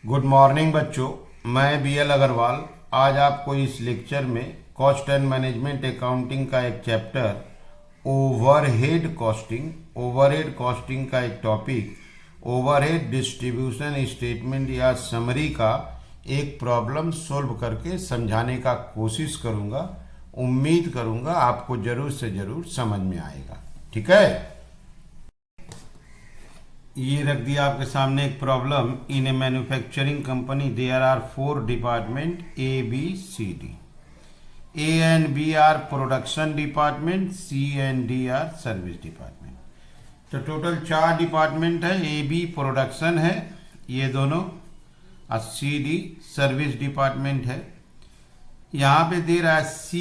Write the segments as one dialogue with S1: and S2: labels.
S1: Good morning बच्चों, मैं BL Agarwal आज आपको इस लेक्चर में कॉस्ट एंड मैनेजमेंट अकाउंटिंग का एक चैप्टर ओवरहेड कॉस्टिंग का एक टॉपिक ओवरहेड डिस्ट्रीब्यूशन स्टेटमेंट या समरी का एक प्रॉब्लम सॉल्व करके समझाने का कोशिश करूंगा। उम्मीद करूंगा आपको जरूर से जरूर समझ में आएगा। ठीक है, ये रख दिया आपके सामने एक problem. In a manufacturing company there are 4 department ABCD। A and B are production department, C and D are service department. तो टोटल 4 डिपार्टमेंट है। AB प्रोडक्शन है ये दोनों, और CD सर्विस डिपार्टमेंट है। यहाँ पे दे रहा है C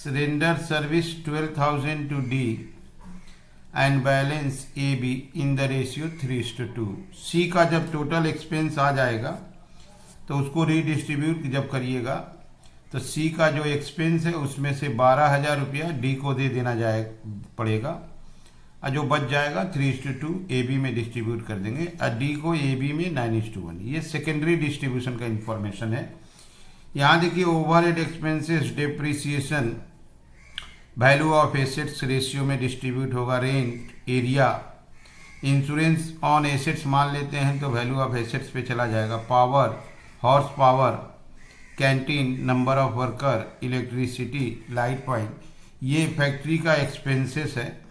S1: render service 12,000 to D and balance AB in the ratio 3:2। C का जब टोटल एक्सपेंस आ जाएगा तो उसको रीडिस्ट्रीब्यूट जब करिएगा तो C का जो एक्सपेंस है उसमें से 12,000 रुपया D को दे देना पड़ेगा, और जो बच जाएगा 3:2 AB में डिस्ट्रीब्यूट कर देंगे, और D को AB में 9:1। ये सेकेंडरी डिस्ट्रीब्यूशन का इंफॉर्मेशन है। यहाँ देखिए overhead expenses depreciation value of assets ratio में डिस्ट्रीब्यूट होगा। Rent, area, insurance on assets मान लेते हैं तो वैल्यू ऑफ एसेट्स पे चला जाएगा। Power, horse power, canteen, number of worker, electricity, light point, ये फैक्ट्री का एक्सपेंसेस है,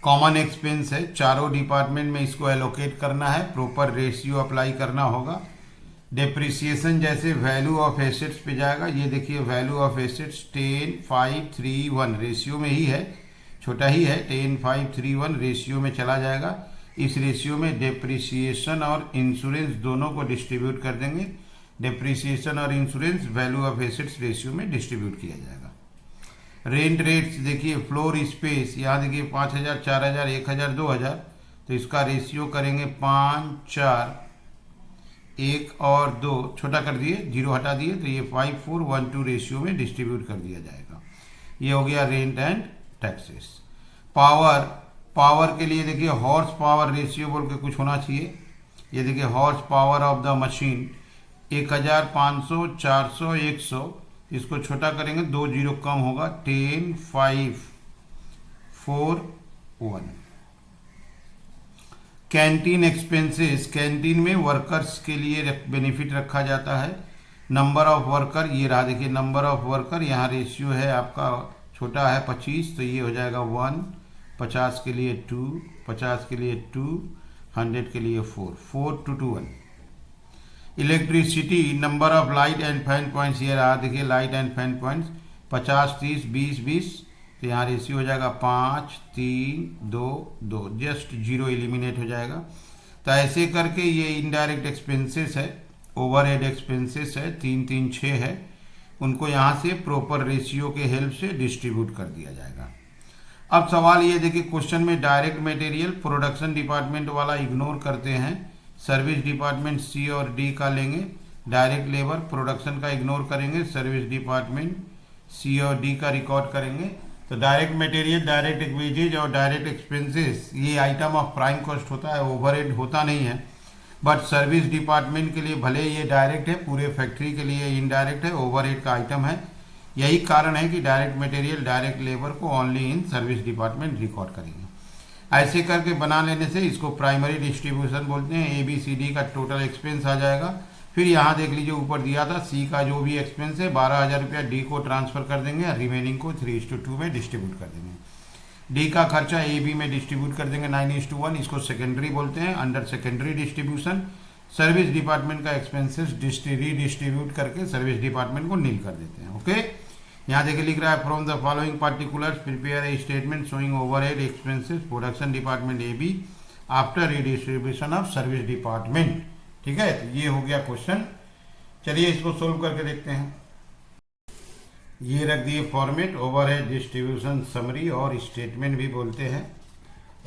S1: कॉमन एक्सपेंस है। चारों डिपार्टमेंट में इसको एलोकेट करना है, प्रॉपर रेशियो अप्लाई करना होगा। डेप्रिसिएशन जैसे वैल्यू ऑफ एसेट्स पे जाएगा। ये देखिए वैल्यू ऑफ एसेट्स 10:5:3:1 रेशियो में ही है, छोटा ही है। 10:5:3:1 रेशियो में चला जाएगा। इस रेशियो में डेप्रिसिएशन और इंश्योरेंस दोनों को डिस्ट्रीब्यूट कर देंगे। डेप्रिसिएशन और insurance value of assets ratio में डिस्ट्रीब्यूट किया जाएगा। रेंट रेट्स देखिए, फ्लोर स्पेस, यहाँ देखिए 5,000, 4,000, 1,000, 2,000, तो इसका रेशियो करेंगे 5, 4, 1 और 2 छोटा कर दिए, 0 हटा दिए, तो ये 5:4:1:2 रेशियो में डिस्ट्रीब्यूट कर दिया जाएगा। ये हो गया रेंट एंड टैक्सेस। पावर के लिए देखिए हॉर्स पावर रेशियो बोल के कुछ होना चाहिए। ये देखिए horse power of the machine 1,000, 500, 400, 100, इसको छोटा करेंगे, 2 0 कम होगा, 10:5:4:1। कैंटीन एक्सपेंसेस, कैंटीन में वर्कर्स के लिए बेनिफिट रखा जाता है। नंबर ऑफ वर्कर, ये रहा देखिए नंबर ऑफ वर्कर, यहाँ रेशियो है आपका छोटा है 25, तो ये हो जाएगा 1, 50 के लिए 2, 50 के लिए 2, 100 के लिए 4:1। Electricity, number of light and fan points, ये रहा देखिए लाइट एंड फैन पॉइंट्स 50, 30, 20, 20, तो यहाँ रेशियो हो जाएगा 5, 3, 2, 2, जस्ट 0 एलिमिनेट हो जाएगा। तो ऐसे करके ये इनडायरेक्ट एक्सपेंसेस है, ओवरहेड एक्सपेंसेस है, 3, 3, 6 है, उनको यहाँ से प्रॉपर रेशियो के हेल्प से डिस्ट्रीब्यूट कर दिया जाएगा। अब सवाल ये देखिए, क्वेश्चन में डायरेक्ट मटेरियल प्रोडक्शन डिपार्टमेंट वाला इग्नोर करते हैं, सर्विस डिपार्टमेंट C और D का लेंगे। डायरेक्ट लेबर प्रोडक्शन का इग्नोर करेंगे, सर्विस डिपार्टमेंट C और D का रिकॉर्ड करेंगे। तो डायरेक्ट मटेरियल, डायरेक्ट वेजेज और डायरेक्ट एक्सपेंसेस ये आइटम ऑफ प्राइम कॉस्ट होता है, ओवरहेड होता नहीं है। बट सर्विस डिपार्टमेंट के लिए भले ये डायरेक्ट है, पूरे फैक्ट्री के लिए इनडायरेक्ट है, ओवरहेड का आइटम है। यही कारण है कि डायरेक्ट मटेरियल, डायरेक्ट लेबर को only in service department record करेंगे। ऐसे करके बना लेने से इसको प्राइमरी डिस्ट्रीब्यूशन बोलते हैं। ABCD का टोटल एक्सपेंस आ जाएगा। फिर यहाँ देख लीजिए ऊपर दिया था C का जो भी एक्सपेंस है 12,000 रुपया D को ट्रांसफर कर देंगे, रिमेनिंग को 3:2 में डिस्ट्रीब्यूट कर देंगे। D का खर्चा AB में डिस्ट्रीब्यूट कर देंगे 9:1, इसको सेकेंडरी बोलते हैं। Under secondary distribution service department का एक्सपेंसेस रीडिस्ट्रीब्यूट करके सर्विस डिपार्टमेंट को नील कर देते हैं। ओके, यहाँ देखिए लिख रहा है from the following particulars prepare a statement showing overhead expenses production department AB after redistribution of service department. ठीक है, तो ये हो गया क्वेश्चन। चलिए इसको सोल्व करके देखते हैं। ये रख दिए फॉर्मेट, ओवरहेड डिस्ट्रीब्यूशन समरी और स्टेटमेंट भी बोलते हैं।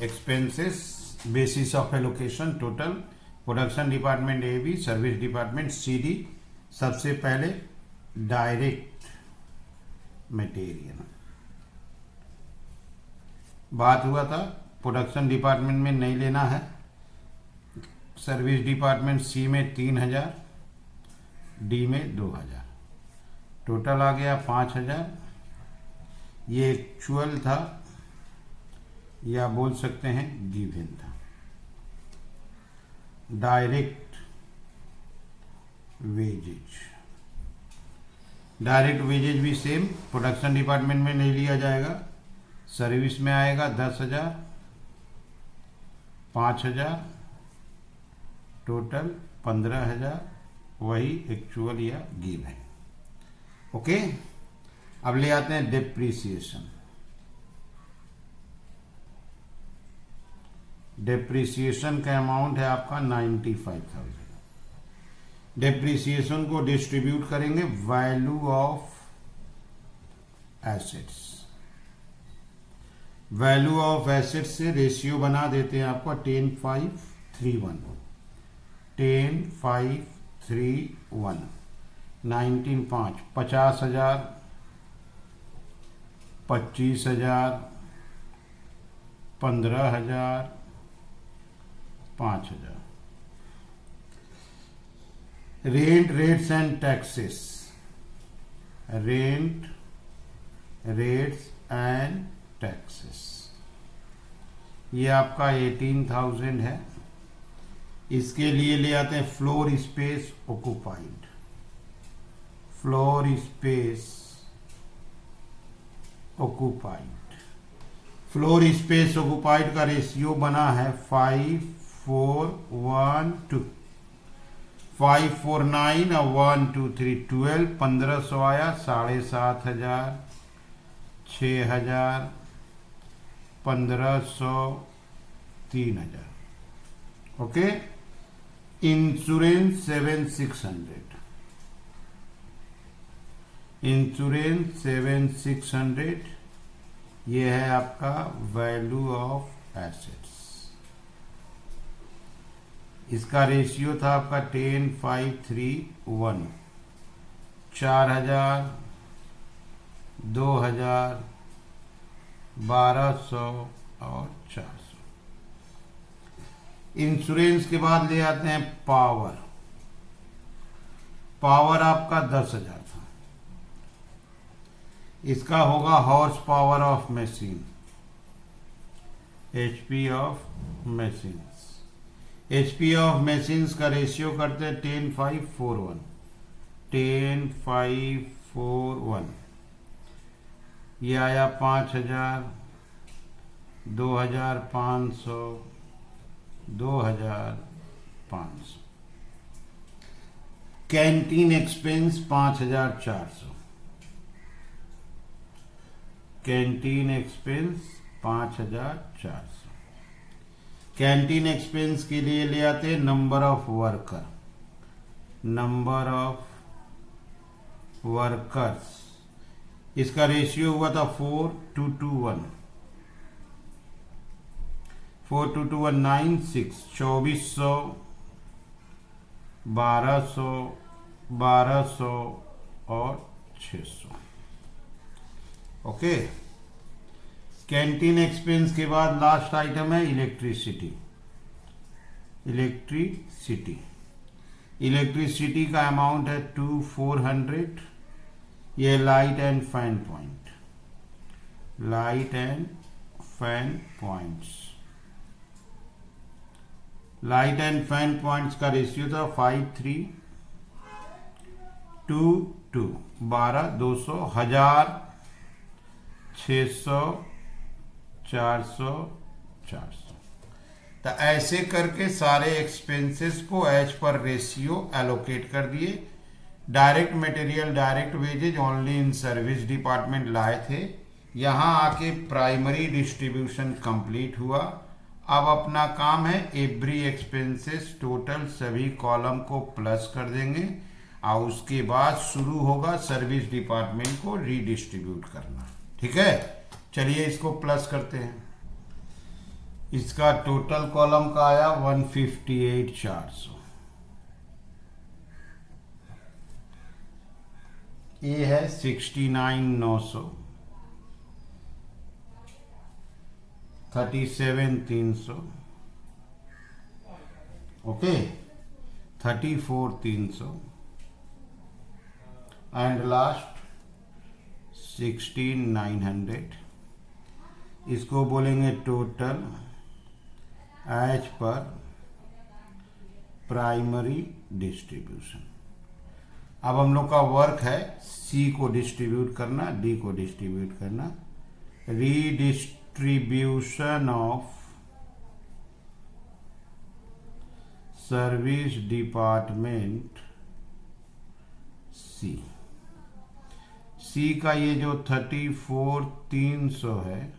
S1: Expenses, basis of allocation, total, production department AB, service department CD। सबसे पहले डायरेक्ट मटेरियल बात हुआ था, प्रोडक्शन डिपार्टमेंट में नहीं लेना है, सर्विस डिपार्टमेंट सी में 3000, डी में 2000, टोटल आ गया 5000। ये एक्चुअल था या बोल सकते हैं गिवन था। डायरेक्ट वेजेज, डायरेक्ट वेजेज भी सेम प्रोडक्शन डिपार्टमेंट में नहीं लिया जाएगा, सर्विस में आएगा 10,000, 5,000, टोटल 15,000, वही एक्चुअल या गिव है। ओके, अब ले आते हैं डेप्रीसिएशन। डेप्रीसिएशन का अमाउंट है आपका 95,000। डेप्रीसिएशन को डिस्ट्रीब्यूट करेंगे value of assets. Value of assets से रेशियो बना देते हैं आपका 10/5/3/1, 10/5/3/1, 19/5, 50,000, 25,000, 15,000, 5,000। Rent, rates and taxes, rent, rates and taxes, ये आपका 18,000 है। इसके लिए ले आते हैं floor space occupied. Floor space occupied, floor space occupied का रेशियो बना है 5:4:1:2, 549 और 123, 12, 1500 आया, 7,500, 6,000, 1,500, 3,000। ओके, इंश्योरेंस 7,600, इंश्योरेंस 7,600, ये है आपका वैल्यू ऑफ एसेट्स। इसका रेशियो था आपका 10/5/3/1, 4,000, 2,000, 1,200 और 400। इंश्योरेंस के बाद ले आते हैं पावर। पावर आपका 10,000 था। इसका होगा horse power of machine, HP of machines. HP of machines का रेशियो करते हैं 10/5/4/1, 10/5/4/1, ये आया 5,000, 2,500, 2,500। Canteen expense 5,400, canteen expense 5,400। Canteen expense के लिए ले आते हैं number of worker, number of workers. इसका रेशियो हुआ था 4:1, 4:1, 9, 6, 2,400, 1,200, 1,200 और 600। ओके, कैंटीन एक्सपेंस के बाद लास्ट आइटम है इलेक्ट्रिसिटी। इलेक्ट्रिसिटी, इलेक्ट्रिसिटी का अमाउंट है 2,400। ये light and fan point, light and fan points, light and fan points का रेशियो था 5:3:2:2, 12, 200, 1,000, 600, 400, 400। तो ऐसे करके सारे एक्सपेंसेस को एज पर रेशियो एलोकेट कर दिए। Direct material, direct wages only in service department लाए थे। यहाँ आके प्राइमरी डिस्ट्रीब्यूशन कंप्लीट हुआ। अब अपना काम है एवरी एक्सपेंसेस टोटल सभी कॉलम को प्लस कर देंगे और उसके बाद शुरू होगा सर्विस डिपार्टमेंट को रीडिस्ट्रीब्यूट करना। ठीक है, चलिए इसको प्लस करते हैं। इसका टोटल कॉलम का आया 158,400। ये है 69,900, 37,300, ओके 34,300 एंड लास्ट 16,900। इसको बोलेंगे total as per primary distribution. अब हम लोग का वर्क है सी को डिस्ट्रीब्यूट करना, डी को डिस्ट्रीब्यूट करना। Redistribution of service department C. C का ये जो 34,300 है,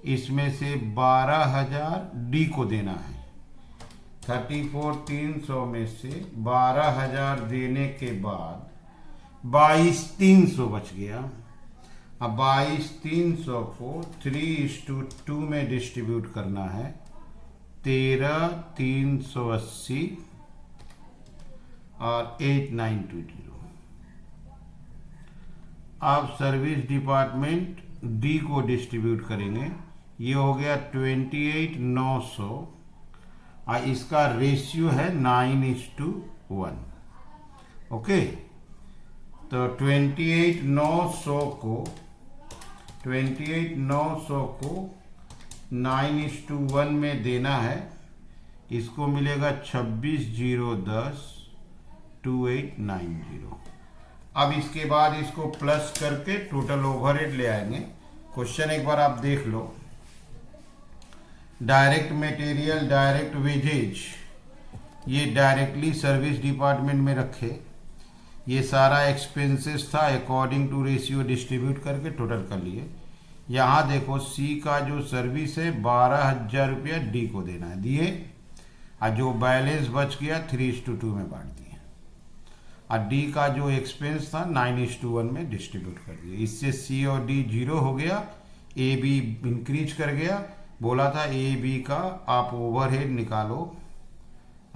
S1: इसमें से 12,000 डी को देना है। 34,300 में से 12,000 देने के बाद 22,300 बच गया। अब 22,300 को 3:2 में डिस्ट्रीब्यूट करना है। 13,380 और 8,920। अब सर्विस डिपार्टमेंट डी को डिस्ट्रीब्यूट करेंगे। ये हो गया 28,900 और इसका रेशियो है 9:1। ओके, तो 28,900 को 9:1 में देना है। इसको मिलेगा 26,010 2890। अब इसके बाद इसको प्लस करके टोटल ओवरहेड ले आएंगे। क्वेश्चन एक बार आप देख लो। डायरेक्ट मटेरियल, डायरेक्ट वेजेज, ये डायरेक्टली सर्विस डिपार्टमेंट में रखे। ये सारा एक्सपेंसेस था, अकॉर्डिंग टू रेशियो डिस्ट्रीब्यूट करके टोटल कर लिए। यहाँ देखो सी का जो सर्विस है 12,000 रुपया डी को देना है, दिए। और जो बैलेंस बच गया 3:2 में बांट दिए। और डी का जो एक्सपेंस था 9:1 में डिस्ट्रीब्यूट कर दिया। इससे सी और डी 0 हो गया, ए बी इंक्रीज कर गया। बोला था ए बी का आप ओवरहेड निकालो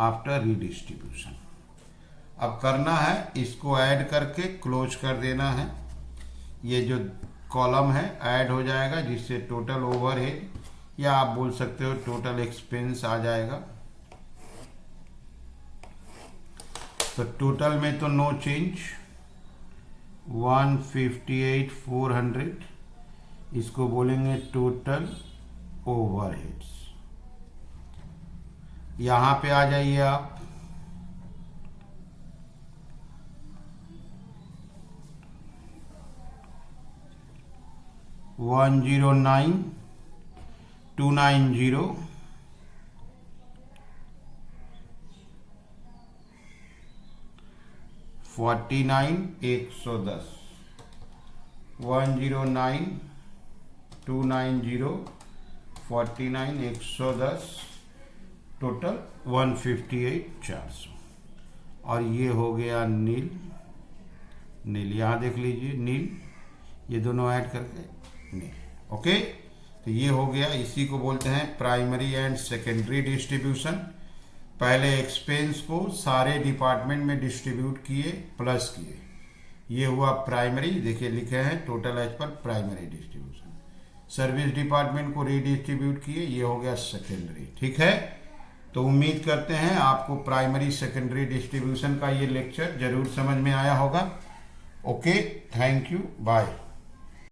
S1: आफ्टर रीडिस्ट्रीब्यूशन। अब करना है, इसको ऐड करके क्लोज कर देना है। ये जो कॉलम है ऐड हो जाएगा, जिससे टोटल ओवरहेड या आप बोल सकते हो टोटल एक्सपेंस आ जाएगा। तो टोटल में तो नो चेंज, 158,400। इसको बोलेंगे टोटल ओवरहेड्स। यहां पे आ जाइए आप। $109,290 $49,110 $109,290 $49,110 टोटल 158,400। और ये हो गया नील। यहाँ देख लीजिए नील, ये दोनों ऐड करके नील। ओके, तो ये हो गया। इसी को बोलते हैं प्राइमरी एंड सेकेंडरी डिस्ट्रीब्यूशन। पहले एक्सपेंस को सारे डिपार्टमेंट में डिस्ट्रीब्यूट किए, प्लस किए। ये हुआ प्राइमरी, देखिए लिखे हैं total as per primary distribution. Service department को रीडिस्ट्रीब्यूट किए, ये हो गया सेकेंडरी। ठीक है, तो उम्मीद करते हैं आपको प्राइमरी सेकेंडरी डिस्ट्रीब्यूशन का ये लेक्चर जरूर समझ में आया होगा। Okay, thank you, bye.